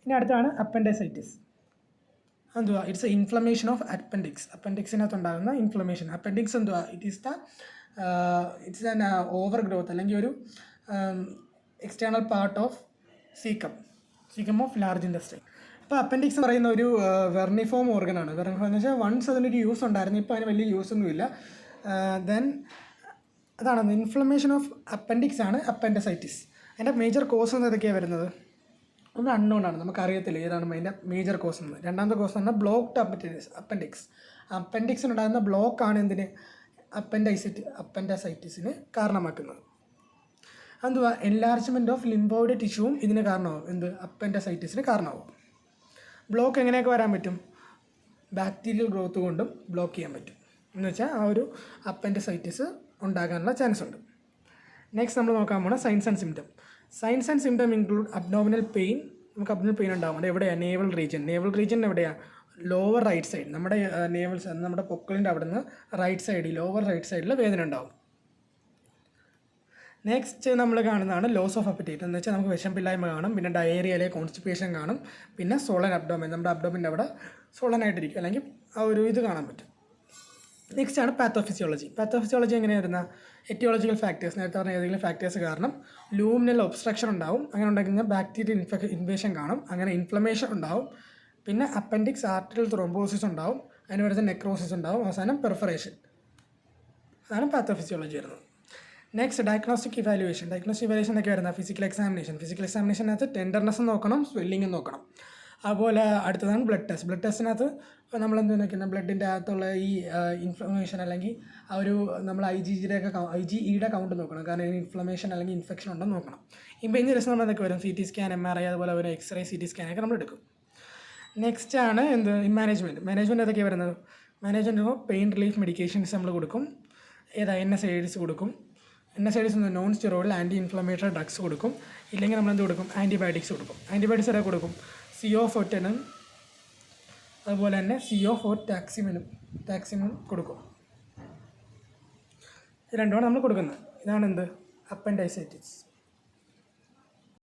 ഇനി അടുത്താണ് അപ്പൻഡിസൈറ്റിസ്. എന്തുവാ? It's a inflammation of appendix. അപ്പൻഡിക്സിനകത്തുണ്ടാകുന്ന ഇൻഫ്ലമേഷൻ. അപ്പൻഡിക്സ് എന്തുവാ? ഇറ്റ്സ് ആൻ ഓവർ ഗ്രോത്ത് അല്ലെങ്കിൽ ഒരു external part of caecum of large intestine. ഇപ്പോൾ അപ്പൻഡിക്സ് എന്ന് പറയുന്ന ഒരു വെർണിഫോം ഓർഗനാണ്. വെർണിഫോം എന്ന് വെച്ചാൽ വൺസ് അതിനൊരു യൂസ് ഉണ്ടായിരുന്നു, ഇപ്പോൾ അതിന് വലിയ യൂസൊന്നുമില്ല. ദെൻ അതാണ് ഇൻഫ്ലമേഷൻ ഓഫ് അപ്പൻഡിക്സ് ആണ് അപ്പൻഡിസൈറ്റിസ്. അതിൻ്റെ മേജർ കോസ് എന്തൊക്കെയാണ് വരുന്നത്? ഒന്ന് അൺനോൺ ആണ്, നമുക്കറിയത്തില്ല ഏതാണ് അതിൻ്റെ മേജർ കോസ് എന്ന്. രണ്ടാമത്തെ കോസ് എന്ന് പറഞ്ഞാൽ ബ്ലോക്ക്ഡ് അപ്പൻഡിക്സ്. അപ്പൻഡിക്സിനുണ്ടാകുന്ന ബ്ലോക്കാണ് എന്തിന്? അപ്പൻഡിസൈറ്റിസിന് കാരണമാക്കുന്നത്. എന്തുവാ? എൻലാർജ്മെൻറ്റ് ഓഫ് ലിംബോയിഡ് ടിഷ്യൂവും ഇതിന് കാരണമാവും. എന്ത്? അപ്പൻഡിസൈറ്റിസിന് കാരണമാവും. ബ്ലോക്ക് എങ്ങനെയൊക്കെ വരാൻ പറ്റും? ബാക്ടീരിയൽ ഗ്രോത്ത് കൊണ്ടും ബ്ലോക്ക് ചെയ്യാൻ പറ്റും. എന്ന് വെച്ചാൽ ആ ഒരു അപ്പൻഡിസൈറ്റിസ് ഉണ്ടാകാനുള്ള ചാൻസ് ഉണ്ട്. നെക്സ്റ്റ് നമ്മൾ നോക്കാൻ പോകുന്നത് signs and symptom. Signs and symptom include abdominal pain. നമുക്ക് അബ്ഡോമിനൽ പെയിൻ ഉണ്ടാവും. അത് എവിടെയാണ്? നേവൽ റീജിയൻ എവിടെയാണ്? Lower right side. നമ്മുടെ നമ്മുടെ പൊക്കിളിൻ്റെ അവിടെ നിന്ന് റൈറ്റ് സൈഡിൽ, ലോവർ റൈറ്റ് സൈഡിൽ വേദന ഉണ്ടാവും. നെക്സ്റ്റ് നമ്മൾ കാണുന്നതാണ് ലോസ് ഓഫ് അപ്പറ്റൈറ്റ്. എന്ന് വെച്ചാൽ നമുക്ക് വിശപ്പില്ലായ്മ കാണും, പിന്നെ ഡയേറിയ അല്ലെങ്കിൽ കോൺസ്റ്റിപ്പേഷൻ കാണും, പിന്നെ സോളൻ അബ്ഡോമൻ, നമ്മുടെ അബ്ഡോമിൻ്റെ അവിടെ സോളനായിട്ടിരിക്കും, അല്ലെങ്കിൽ ആ ഒരു ഇത് കാണാൻ പറ്റും. നെക്സ്റ്റ് ആണ് പാത്തോഫിസിയോളജി. പാത്തോഫിസിയോളജി എങ്ങനെയാണ് വരുന്നത്? എറ്റിയോളജിക്കൽ ഫാക്ടേഴ്സ്, നേരത്തെ പറഞ്ഞ ഏതെങ്കിലും ഫാക്ടേഴ്സ് കാരണം ലൂമിനൽ ഒബ്സ്ട്രക്ഷൻ ഉണ്ടാവും. അങ്ങനെ ഉണ്ടാക്കുന്ന ബാക്ടീരിയൽ ഇൻഫെക്ഷൻ കാണും, അങ്ങനെ ഇൻഫ്ലമേഷൻ ഉണ്ടാവും. പിന്നെ അപ്പൻഡിക്സ് ആർട്ടറിയൽ ത്രോംബോസിസ് ഉണ്ടാവും, അതിന് വരുന്ന നെക്രോസിസ് ഉണ്ടാവും, അവസാനം പെർഫറേഷൻ. അതാണ് പാത്തോഫിസിയോളജി വരുന്നത്. Next diagnostic evaluation. എന്നൊക്കെ വരുന്നത് ഫിസിക്കൽ എക്സാമിനേഷനകത്ത് ടെൻഡർനെസ് നോക്കണം, സ്വെല്ലിങ് നോക്കണം. അതുപോലെ അടുത്തതാണ് ബ്ലഡ് ടെസ്റ്റ്. ബ്ലഡ് ടെസ്റ്റിനകത്ത് നമ്മളെന്ത് നോക്കുന്നത്? ബ്ലഡിൻ്റെ അകത്തുള്ള ഈ ഇൻഫ്ലമേഷൻ അല്ലെങ്കിൽ ആ ഒരു നമ്മൾ IgE കൗണ്ട് നോക്കണം. കാരണം ഇൻഫ്ലമേഷൻ അല്ലെങ്കിൽ ഇൻഫെക്ഷൻ ഉണ്ടെന്ന് നോക്കണം. ഇമേജിംഗ് ടെസ്റ്റ് നമ്മൾ എന്തൊക്കെ വരും? CT സ്കാൻ, MRI, അതുപോലെ ഒരു എക്സ്റേ, CT സ്കാനൊക്കെ നമ്മൾ എടുക്കും. നെക്സ്റ്റ് ആണ് മാനേജ്മെൻറ്റ് ഏതൊക്കെയാണ് വരുന്നത്? മാനേജ്മെൻറ്റ് പെയിൻ റിലീഫ് മെഡിക്കേഷൻസ് നമ്മൾ കൊടുക്കും. NSAIDs കൊടുക്കും. NSAIDs non steroidal anti inflammatory drugs കൊടുക്കും. ഇല്ലെങ്കിൽ നമ്മൾ എന്ത് കൊടുക്കും? ആൻറ്റിബയോട്ടിക്സ് കൊടുക്കും. ആൻറ്റിബയോട്ടിക്സ് ഒക്കെ കൊടുക്കും. CO410 അതുപോലെ തന്നെ ടാക്സിമിനും കൊടുക്കും. ഇത് രണ്ടുമാണ് നമ്മൾ കൊടുക്കുന്നത്. ഇതാണ് എന്ത്? അപ്പൻഡിസൈറ്റിസ്.